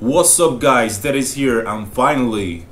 What's up guys, that is here, and finally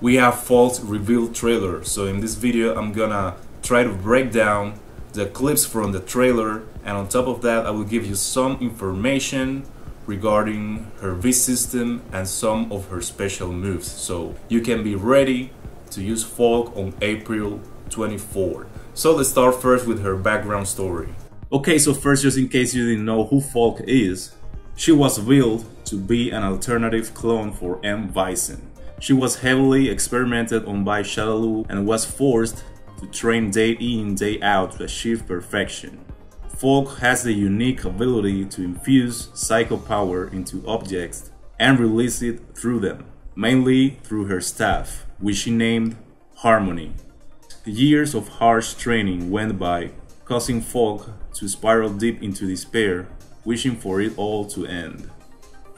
we have Falke reveal trailer. So in this video I'm gonna try to break down the clips from the trailer, and on top of that I will give you some information regarding her V system and some of her special moves, so you can be ready to use Falke on April 24th. So let's start first with her background story. Okay, so first, just in case you didn't know who Falke is, she was built to be an alternative clone for M. Bison. She was heavily experimented on by Shadaloo and was forced to train day in, day out to achieve perfection. Falke has the unique ability to infuse psycho power into objects and release it through them, mainly through her staff, which she named Harmony. Years of harsh training went by, causing Falke to spiral deep into despair, wishing for it all to end.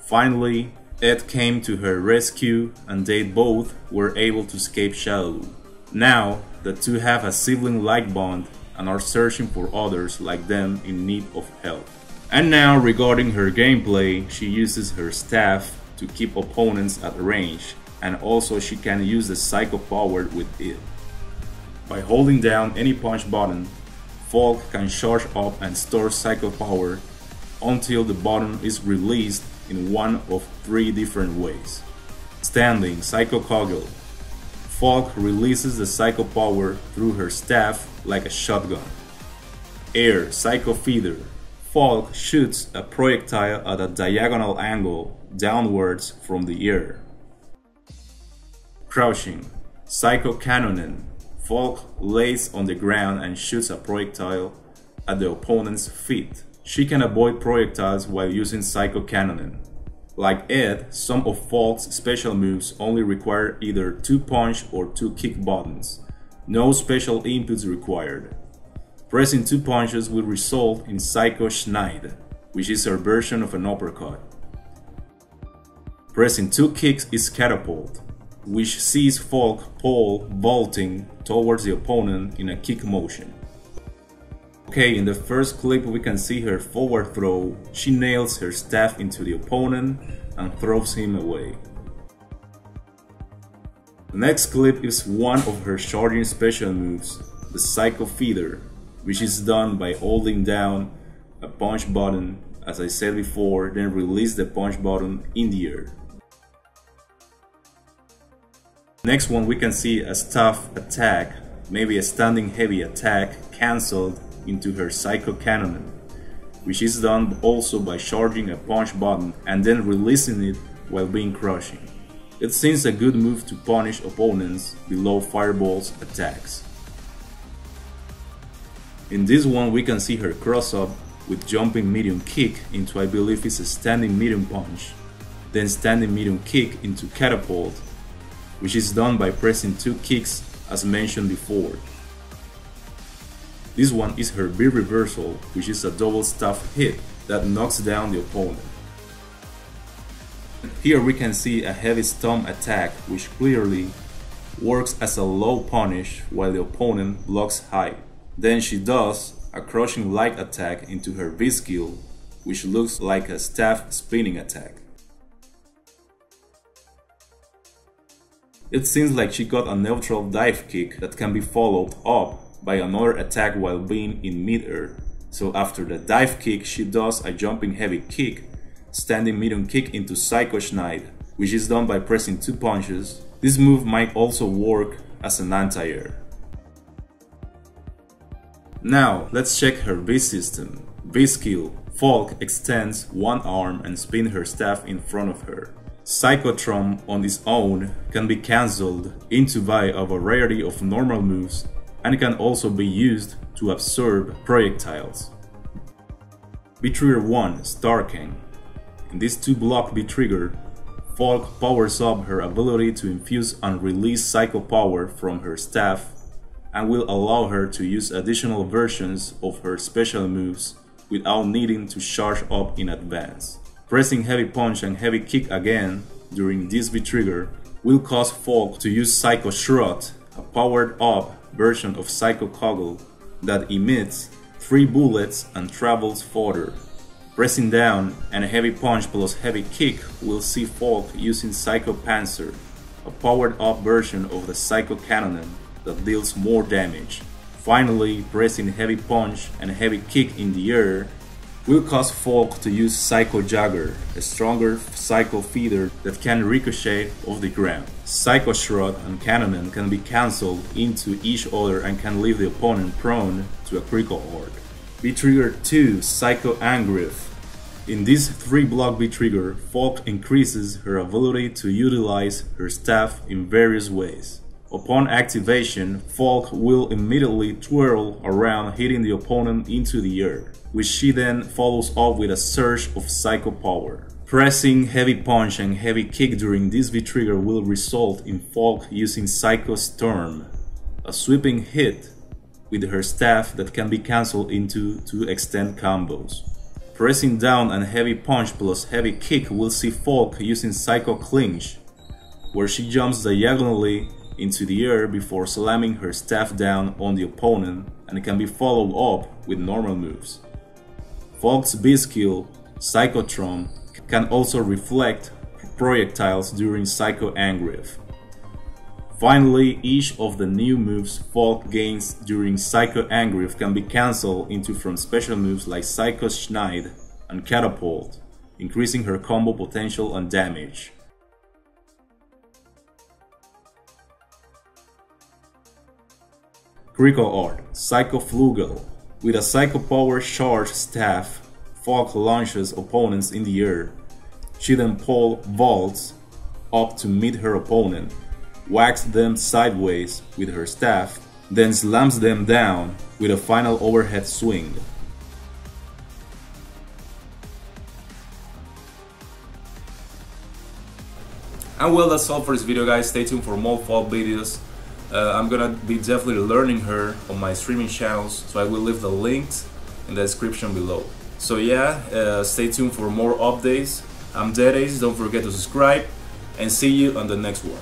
Finally, Ed came to her rescue and they both were able to escape Shadaloo. Now, the two have a sibling-like bond and are searching for others like them in need of help. And now, regarding her gameplay, she uses her staff to keep opponents at range, and also she can use the psycho power with it. By holding down any punch button, Falke can charge up and store psycho power until the button is released in one of three different ways. Standing, Psycho Kugel. Falke releases the psycho power through her staff like a shotgun. Air, Psycho Feeder. Falke shoots a projectile at a diagonal angle downwards from the air. Crouching, Psycho Kanonen. Falke lays on the ground and shoots a projectile at the opponent's feet. She can avoid projectiles while using Psycho Kanonen. Like Ed, some of Falke's special moves only require either 2 punch or 2 kick buttons. No special inputs required. Pressing 2 punches will result in Psycho Schneid, which is her version of an uppercut. Pressing 2 kicks is Catapult, which sees Falke pole vaulting towards the opponent in a kick motion. Okay, in the first clip we can see her forward throw. She nails her staff into the opponent and throws him away. The next clip is one of her charging special moves, the Psycho Feeder, which is done by holding down a punch button, as I said before, then release the punch button in the air. Next one, we can see a staff attack, maybe a standing heavy attack, cancelled into her Psycho Kanonen, which is done also by charging a punch button and then releasing it while being crushing. It seems a good move to punish opponents below Fireball's attacks. In this one we can see her cross up with jumping medium kick into, I believe it's a standing medium punch, then standing medium kick into Catapult, which is done by pressing 2 kicks as mentioned before. This one is her B reversal, which is a double staff hit that knocks down the opponent. Here we can see a heavy stomp attack, which clearly works as a low punish while the opponent blocks high. Then she does a crushing light attack into her V skill, which looks like a staff spinning attack. It seems like she got a neutral dive kick that can be followed up by another attack while being in mid-air. So after the dive kick, she does a jumping heavy kick, standing medium kick into Psycho Schneid, which is done by pressing 2 punches. This move might also work as an anti-air. Now let's check her V system. V skill. Falke extends one arm and spins her staff in front of her. Psycho Trombe on its own can be cancelled into by a variety of normal moves and can also be used to absorb projectiles. B-Trigger 1, Staerken. In this 2-block B-Trigger, Falke powers up her ability to infuse and release psycho power from her staff and will allow her to use additional versions of her special moves without needing to charge up in advance. Pressing heavy punch and heavy kick again during this B-Trigger will cause Falke to use Psycho Shrot, a powered up version of Psycho Kugel that emits 3 bullets and travels further. Pressing down and a heavy punch plus heavy kick will see Falke using Psycho Panzer, a powered up version of the Psycho Kanonen that deals more damage. Finally, pressing heavy punch and heavy kick in the air will cause Falke to use Psycho Jaeger, a stronger Psycho feeder that can ricochet off the ground. Psycho Shrot and Kanonen can be cancelled into each other and can leave the opponent prone to a critical orb. B-Trigger 2 Psycho Jaeger. In this 3-block B-Trigger, Falke increases her ability to utilize her staff in various ways. Upon activation, Falke will immediately twirl around, hitting the opponent into the air, which she then follows up with a surge of Psycho power. Pressing heavy punch and heavy kick during this V-Trigger will result in Falke using Psycho Storm, a sweeping hit with her staff that can be cancelled into 2 extend combos. Pressing down and heavy punch plus heavy kick will see Falke using Psycho Clinch, where she jumps diagonally into the air before slamming her staff down on the opponent, and can be followed up with normal moves. Falke's B-skill, Psycho Trombe, can also reflect projectiles during Psycho Jaeger. Finally, each of the new moves Falke gains during Psycho Jaeger can be cancelled into from special moves like Psycho Schneid and Catapult, increasing her combo potential and damage. Critical art, Psycho Kugel. With a Psycho Power charged staff, Falke launches opponents in the air. She then pole vaults up to meet her opponent, whacks them sideways with her staff, then slams them down with a final overhead swing. And well, that's all for this video, guys. Stay tuned for more Falke videos. I'm gonna be definitely learning her on my streaming channels, so I will leave the links in the description below. So yeah, stay tuned for more updates. I'm Dead Ace, don't forget to subscribe, and see you on the next one.